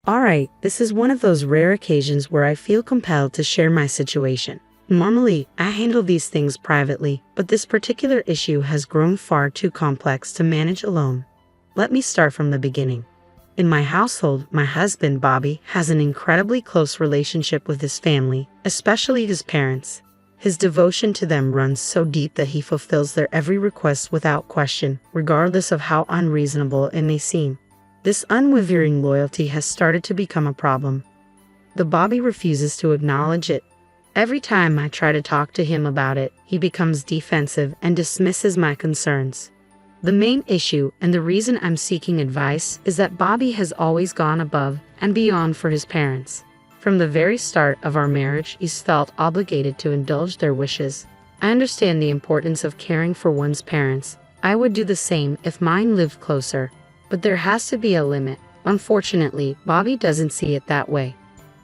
Alright, this is one of those rare occasions where I feel compelled to share my situation. Normally, I handle these things privately, but this particular issue has grown far too complex to manage alone. Let me start from the beginning. In my household, my husband, Bobby, has an incredibly close relationship with his family, especially his parents. His devotion to them runs so deep that he fulfills their every request without question, regardless of how unreasonable it may seem. This unwavering loyalty has started to become a problem. The Bobby refuses to acknowledge it. Every time I try to talk to him about it, he becomes defensive and dismisses my concerns. The main issue, and the reason I'm seeking advice, is that Bobby has always gone above and beyond for his parents. From the very start of our marriage, he's felt obligated to indulge their wishes. I understand the importance of caring for one's parents. I would do the same if mine lived closer. But there has to be a limit. Unfortunately, Bobby doesn't see it that way.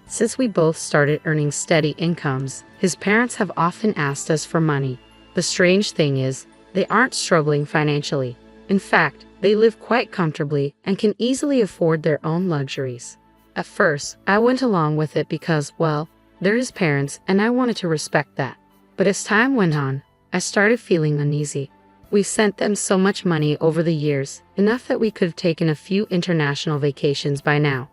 Since we both started earning steady incomes, his parents have often asked us for money. The strange thing is, they aren't struggling financially. In fact, they live quite comfortably and can easily afford their own luxuries. At first, I went along with it because, well, they're his parents and I wanted to respect that. But as time went on, I started feeling uneasy. We've sent them so much money over the years, enough that we could have taken a few international vacations by now.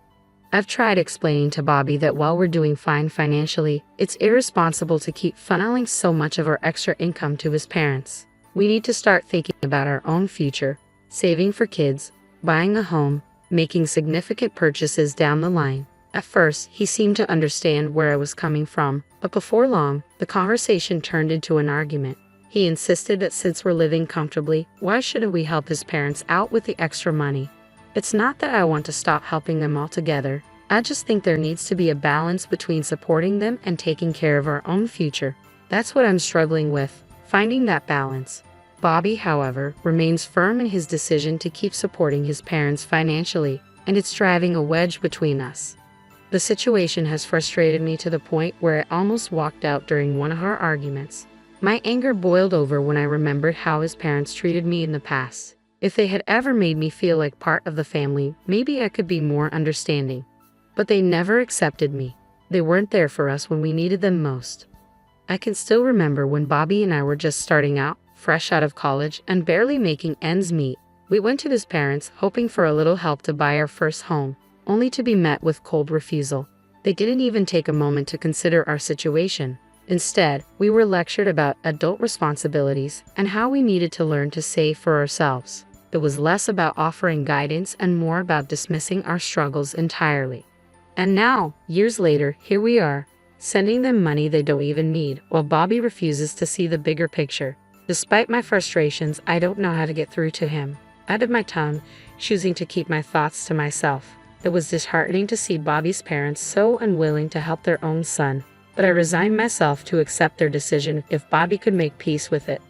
I've tried explaining to Bobby that while we're doing fine financially, it's irresponsible to keep funneling so much of our extra income to his parents. We need to start thinking about our own future, saving for kids, buying a home, making significant purchases down the line. At first, he seemed to understand where I was coming from, but before long, the conversation turned into an argument. He insisted that since we're living comfortably, why shouldn't we help his parents out with the extra money? It's not that I want to stop helping them altogether. I just think there needs to be a balance between supporting them and taking care of our own future. That's what I'm struggling with, finding that balance. Bobby, however, remains firm in his decision to keep supporting his parents financially, and it's driving a wedge between us. The situation has frustrated me to the point where I almost walked out during one of our arguments. My anger boiled over when I remembered how his parents treated me in the past. If they had ever made me feel like part of the family, maybe I could be more understanding. But they never accepted me. They weren't there for us when we needed them most. I can still remember when Bobby and I were just starting out, fresh out of college, and barely making ends meet. We went to his parents, hoping for a little help to buy our first home, only to be met with cold refusal. They didn't even take a moment to consider our situation. Instead, we were lectured about adult responsibilities and how we needed to learn to save for ourselves. It was less about offering guidance and more about dismissing our struggles entirely. And now, years later, here we are, sending them money they don't even need, while Bobby refuses to see the bigger picture. Despite my frustrations, I don't know how to get through to him. I bit my tongue, choosing to keep my thoughts to myself. It was disheartening to see Bobby's parents so unwilling to help their own son. But I resigned myself to accept their decision if Bobby could make peace with it.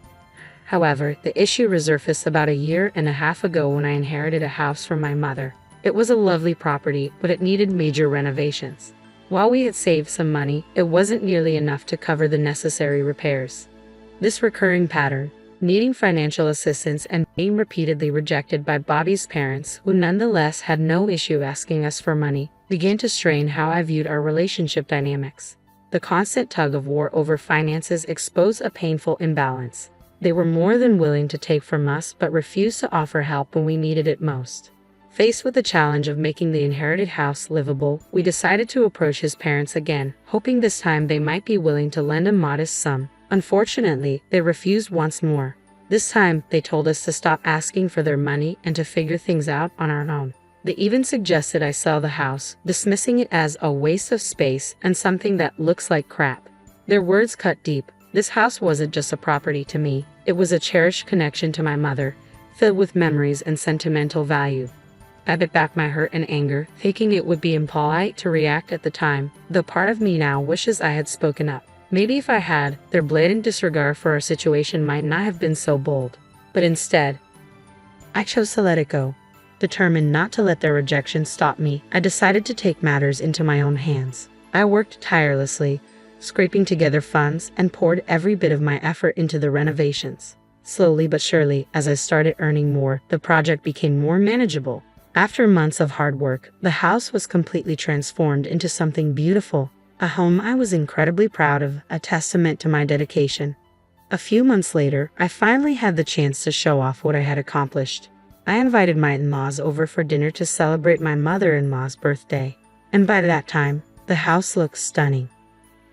However, the issue resurfaced about a year and a half ago when I inherited a house from my mother. It was a lovely property, but it needed major renovations. While we had saved some money, it wasn't nearly enough to cover the necessary repairs. This recurring pattern, needing financial assistance and being repeatedly rejected by Bobby's parents, who nonetheless had no issue asking us for money, began to strain how I viewed our relationship dynamics. The constant tug of war over finances exposed a painful imbalance. They were more than willing to take from us but refused to offer help when we needed it most. Faced with the challenge of making the inherited house livable, we decided to approach his parents again, hoping this time they might be willing to lend a modest sum. Unfortunately, they refused once more. This time, they told us to stop asking for their money and to figure things out on our own. They even suggested I sell the house, dismissing it as a waste of space and something that looks like crap. Their words cut deep. This house wasn't just a property to me. It was a cherished connection to my mother, filled with memories and sentimental value. I bit back my hurt and anger, thinking it would be impolite to react at the time, though part of me now wishes I had spoken up. Maybe if I had, their blatant disregard for our situation might not have been so bold. But instead, I chose to let it go. Determined not to let their rejection stop me, I decided to take matters into my own hands. I worked tirelessly, scraping together funds, and poured every bit of my effort into the renovations. Slowly but surely, as I started earning more, the project became more manageable. After months of hard work, the house was completely transformed into something beautiful, a home I was incredibly proud of, a testament to my dedication. A few months later, I finally had the chance to show off what I had accomplished. I invited my in-laws over for dinner to celebrate my mother-in-law's birthday, and by that time, the house looked stunning.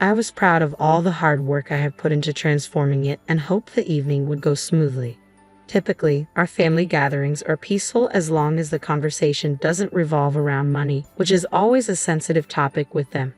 I was proud of all the hard work I had put into transforming it and hoped the evening would go smoothly. Typically, our family gatherings are peaceful as long as the conversation doesn't revolve around money, which is always a sensitive topic with them.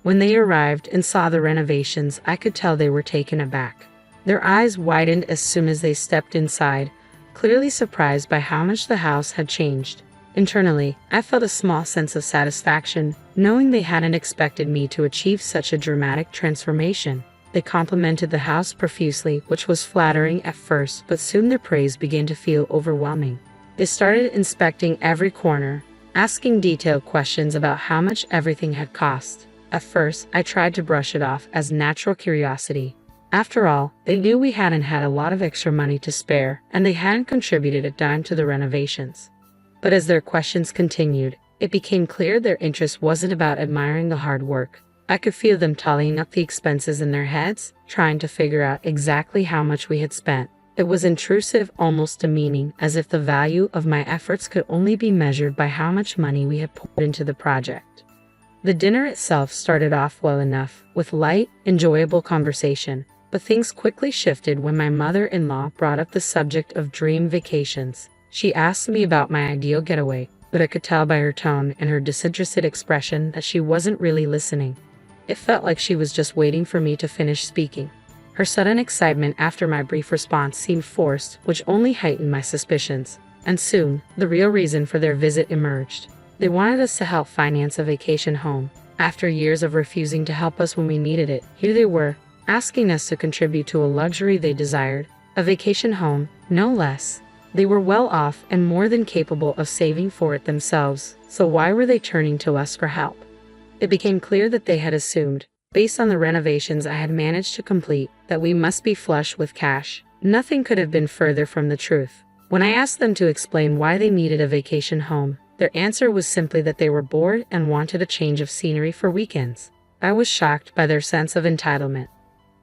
When they arrived and saw the renovations, I could tell they were taken aback. Their eyes widened as soon as they stepped inside, clearly surprised by how much the house had changed. Internally, I felt a small sense of satisfaction, knowing they hadn't expected me to achieve such a dramatic transformation. They complimented the house profusely, which was flattering at first, but soon their praise began to feel overwhelming. They started inspecting every corner, asking detailed questions about how much everything had cost. At first, I tried to brush it off as natural curiosity. After all, they knew we hadn't had a lot of extra money to spare, and they hadn't contributed a dime to the renovations. But as their questions continued, it became clear their interest wasn't about admiring the hard work. I could feel them tallying up the expenses in their heads, trying to figure out exactly how much we had spent. It was intrusive, almost demeaning, as if the value of my efforts could only be measured by how much money we had poured into the project. The dinner itself started off well enough, with light, enjoyable conversation, but things quickly shifted when my mother-in-law brought up the subject of dream vacations. She asked me about my ideal getaway, but I could tell by her tone and her disinterested expression that she wasn't really listening. It felt like she was just waiting for me to finish speaking. Her sudden excitement after my brief response seemed forced, which only heightened my suspicions. And soon, the real reason for their visit emerged. They wanted us to help finance a vacation home. After years of refusing to help us when we needed it, here they were, asking us to contribute to a luxury they desired, a vacation home, no less. They were well off and more than capable of saving for it themselves, so why were they turning to us for help? It became clear that they had assumed, based on the renovations I had managed to complete, that we must be flush with cash. Nothing could have been further from the truth. When I asked them to explain why they needed a vacation home, their answer was simply that they were bored and wanted a change of scenery for weekends. I was shocked by their sense of entitlement.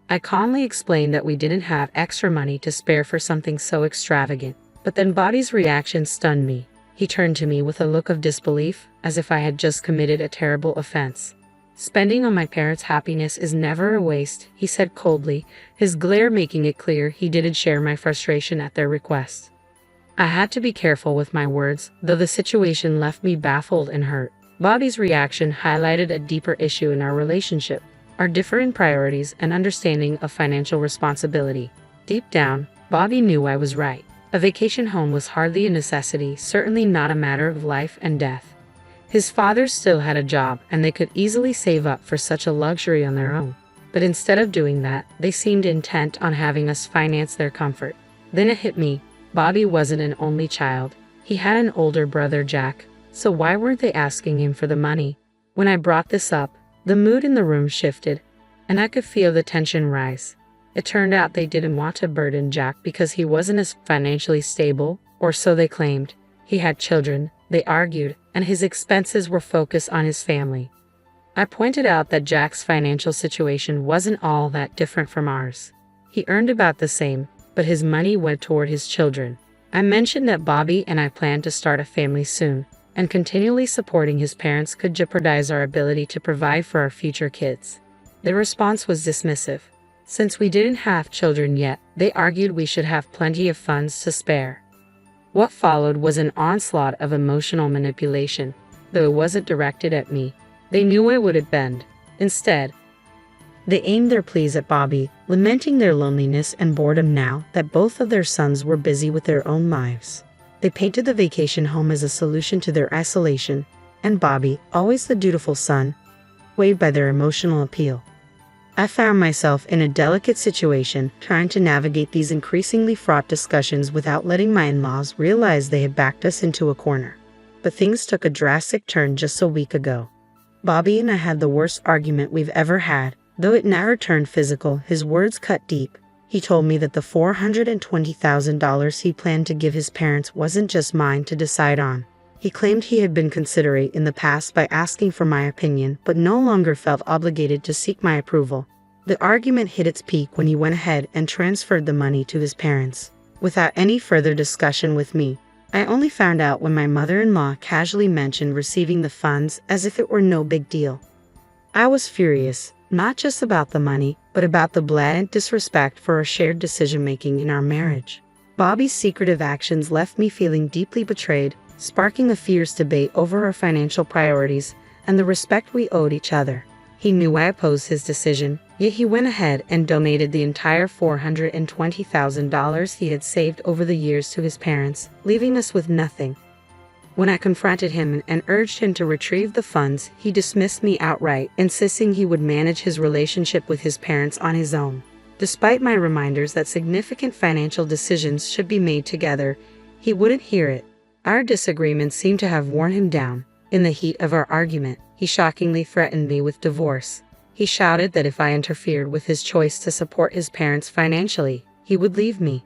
I calmly explained that we didn't have extra money to spare for something so extravagant. But then Bobby's reaction stunned me. He turned to me with a look of disbelief, as if I had just committed a terrible offense. "Spending on my parents' happiness is never a waste," he said coldly, his glare making it clear he didn't share my frustration at their request. I had to be careful with my words, though the situation left me baffled and hurt. Bobby's reaction highlighted a deeper issue in our relationship, our differing priorities and understanding of financial responsibility. Deep down, Bobby knew I was right. A vacation home was hardly a necessity, certainly not a matter of life and death. His father still had a job, and they could easily save up for such a luxury on their own. But instead of doing that, they seemed intent on having us finance their comfort. Then it hit me. Bobby wasn't an only child. He had an older brother, Jack. So why weren't they asking him for the money? When I brought this up, the mood in the room shifted, and I could feel the tension rise. It turned out they didn't want to burden Jack because he wasn't as financially stable, or so they claimed. He had children, they argued, and his expenses were focused on his family. I pointed out that Jack's financial situation wasn't all that different from ours. He earned about the same, but his money went toward his children. I mentioned that Bobby and I planned to start a family soon, and continually supporting his parents could jeopardize our ability to provide for our future kids. Their response was dismissive. Since we didn't have children yet, they argued we should have plenty of funds to spare. What followed was an onslaught of emotional manipulation, though it wasn't directed at me. They knew I wouldn't bend. Instead, they aimed their pleas at Bobby, lamenting their loneliness and boredom now that both of their sons were busy with their own lives. They painted the vacation home as a solution to their isolation, and Bobby, always the dutiful son, swayed by their emotional appeal. I found myself in a delicate situation, trying to navigate these increasingly fraught discussions without letting my in-laws realize they had backed us into a corner. But things took a drastic turn just a week ago. Bobby and I had the worst argument we've ever had, though it never turned physical. His words cut deep. He told me that the $420,000 he planned to give his parents wasn't just mine to decide on. He claimed he had been considerate in the past by asking for my opinion, but no longer felt obligated to seek my approval. The argument hit its peak when he went ahead and transferred the money to his parents, without any further discussion with me. I only found out when my mother-in-law casually mentioned receiving the funds as if it were no big deal. I was furious, not just about the money, but about the blatant disrespect for our shared decision-making in our marriage. Bobby's secretive actions left me feeling deeply betrayed, sparking a fierce debate over our financial priorities and the respect we owed each other. He knew I opposed his decision, yet he went ahead and donated the entire $420,000 he had saved over the years to his parents, leaving us with nothing. When I confronted him and urged him to retrieve the funds, he dismissed me outright, insisting he would manage his relationship with his parents on his own. Despite my reminders that significant financial decisions should be made together, he wouldn't hear it. Our disagreement seemed to have worn him down. In the heat of our argument, he shockingly threatened me with divorce. He shouted that if I interfered with his choice to support his parents financially, he would leave me.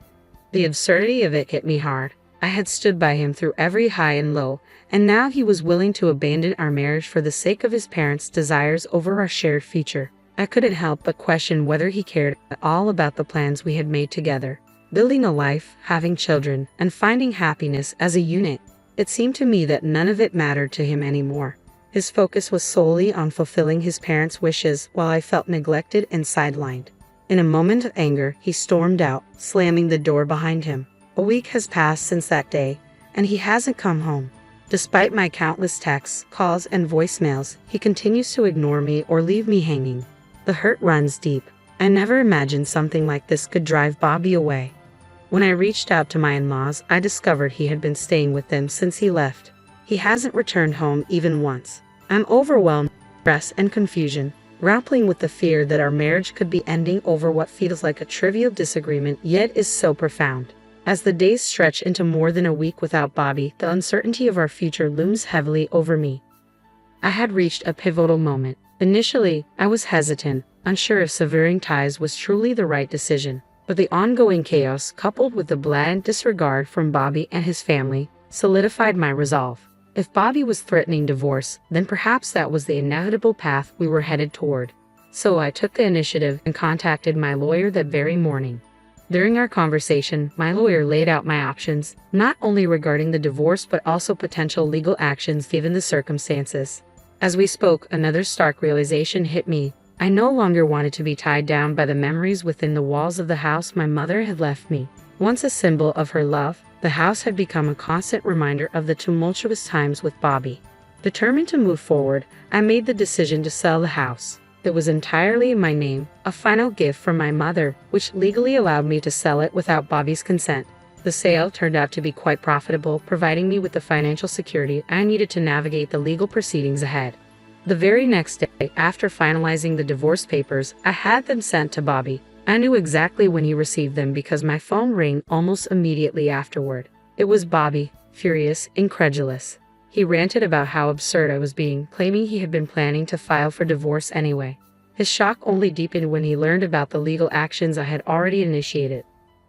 The absurdity of it hit me hard. I had stood by him through every high and low, and now he was willing to abandon our marriage for the sake of his parents' desires over our shared future. I couldn't help but question whether he cared at all about the plans we had made together. Building a life, having children, and finding happiness as a unit. It seemed to me that none of it mattered to him anymore. His focus was solely on fulfilling his parents' wishes while I felt neglected and sidelined. In a moment of anger, he stormed out, slamming the door behind him. A week has passed since that day, and he hasn't come home. Despite my countless texts, calls, and voicemails, he continues to ignore me or leave me hanging. The hurt runs deep. I never imagined something like this could drive Bobby away. When I reached out to my in-laws, I discovered he had been staying with them since he left. He hasn't returned home even once. I'm overwhelmed with stress and confusion, grappling with the fear that our marriage could be ending over what feels like a trivial disagreement yet is so profound. As the days stretch into more than a week without Bobby, the uncertainty of our future looms heavily over me. I had reached a pivotal moment. Initially, I was hesitant, unsure if severing ties was truly the right decision. But the ongoing chaos, coupled with the blatant disregard from Bobby and his family, solidified my resolve. If Bobby was threatening divorce, then perhaps that was the inevitable path we were headed toward. So I took the initiative and contacted my lawyer that very morning. During our conversation, my lawyer laid out my options, not only regarding the divorce but also potential legal actions given the circumstances. As we spoke, another stark realization hit me. I no longer wanted to be tied down by the memories within the walls of the house my mother had left me. Once a symbol of her love, the house had become a constant reminder of the tumultuous times with Bobby. Determined to move forward, I made the decision to sell the house. It was entirely in my name, a final gift from my mother, which legally allowed me to sell it without Bobby's consent. The sale turned out to be quite profitable, providing me with the financial security I needed to navigate the legal proceedings ahead. The very next day, after finalizing the divorce papers, I had them sent to Bobby. I knew exactly when he received them because my phone rang almost immediately afterward. It was Bobby, furious, incredulous. He ranted about how absurd I was being, claiming he had been planning to file for divorce anyway. His shock only deepened when he learned about the legal actions I had already initiated.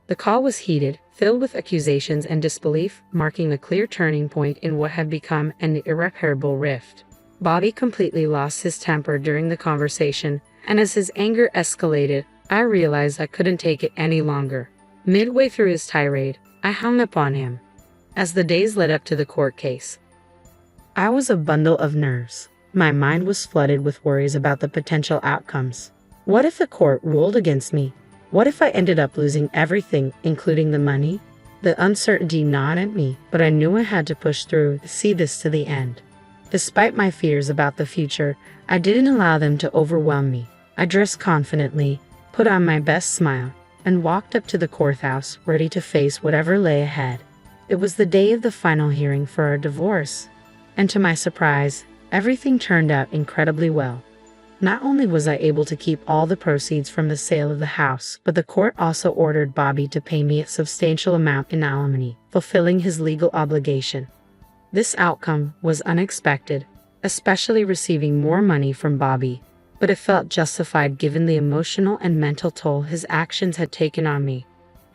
The call was heated, filled with accusations and disbelief, marking a clear turning point in what had become an irreparable rift. Bobby completely lost his temper during the conversation, and as his anger escalated, I realized I couldn't take it any longer. Midway through his tirade, I hung up on him. As the days led up to the court case, I was a bundle of nerves. My mind was flooded with worries about the potential outcomes. What if the court ruled against me? What if I ended up losing everything, including the money? The uncertainty gnawed at me, but I knew I had to push through to see this to the end. Despite my fears about the future, I didn't allow them to overwhelm me. I dressed confidently, put on my best smile, and walked up to the courthouse, ready to face whatever lay ahead. It was the day of the final hearing for our divorce, and to my surprise, everything turned out incredibly well. Not only was I able to keep all the proceeds from the sale of the house, but the court also ordered Bobby to pay me a substantial amount in alimony, fulfilling his legal obligation. This outcome was unexpected, especially receiving more money from Bobby, but it felt justified given the emotional and mental toll his actions had taken on me.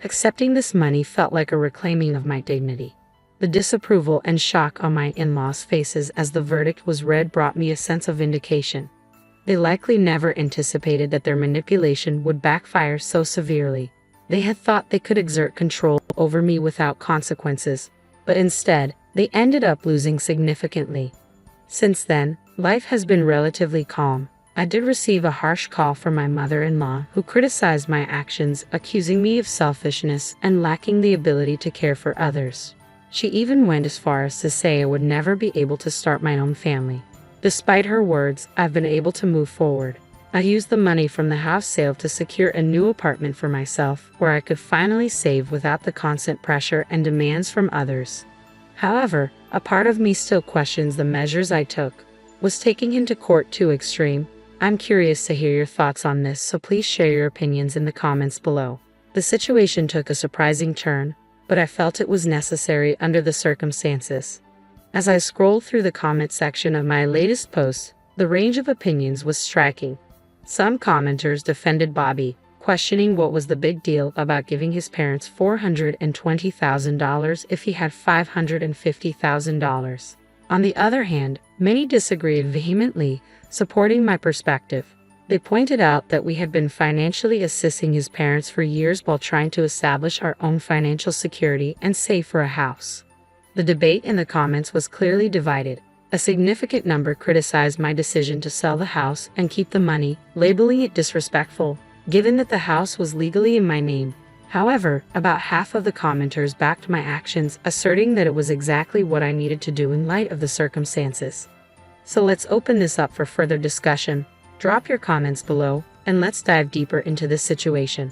Accepting this money felt like a reclaiming of my dignity. The disapproval and shock on my in-laws' faces as the verdict was read brought me a sense of vindication. They likely never anticipated that their manipulation would backfire so severely. They had thought they could exert control over me without consequences, but instead, they ended up losing significantly. Since then, life has been relatively calm. I did receive a harsh call from my mother-in-law, who criticized my actions, accusing me of selfishness and lacking the ability to care for others. She even went as far as to say I would never be able to start my own family. Despite her words, I've been able to move forward. I used the money from the house sale to secure a new apartment for myself, where I could finally save without the constant pressure and demands from others. However, a part of me still questions the measures I took. Was taking him to court too extreme? I'm curious to hear your thoughts on this, so please share your opinions in the comments below. The situation took a surprising turn, but I felt it was necessary under the circumstances. As I scrolled through the comment section of my latest post, the range of opinions was striking. Some commenters defended Bobby, questioning what was the big deal about giving his parents $420,000 if he had $550,000. On the other hand, many disagreed vehemently, supporting my perspective. They pointed out that we had been financially assisting his parents for years while trying to establish our own financial security and save for a house. The debate in the comments was clearly divided. A significant number criticized my decision to sell the house and keep the money, labeling it disrespectful, given that the house was legally in my name. However, about half of the commenters backed my actions, asserting that it was exactly what I needed to do in light of the circumstances. So let's open this up for further discussion. Drop your comments below, and let's dive deeper into this situation.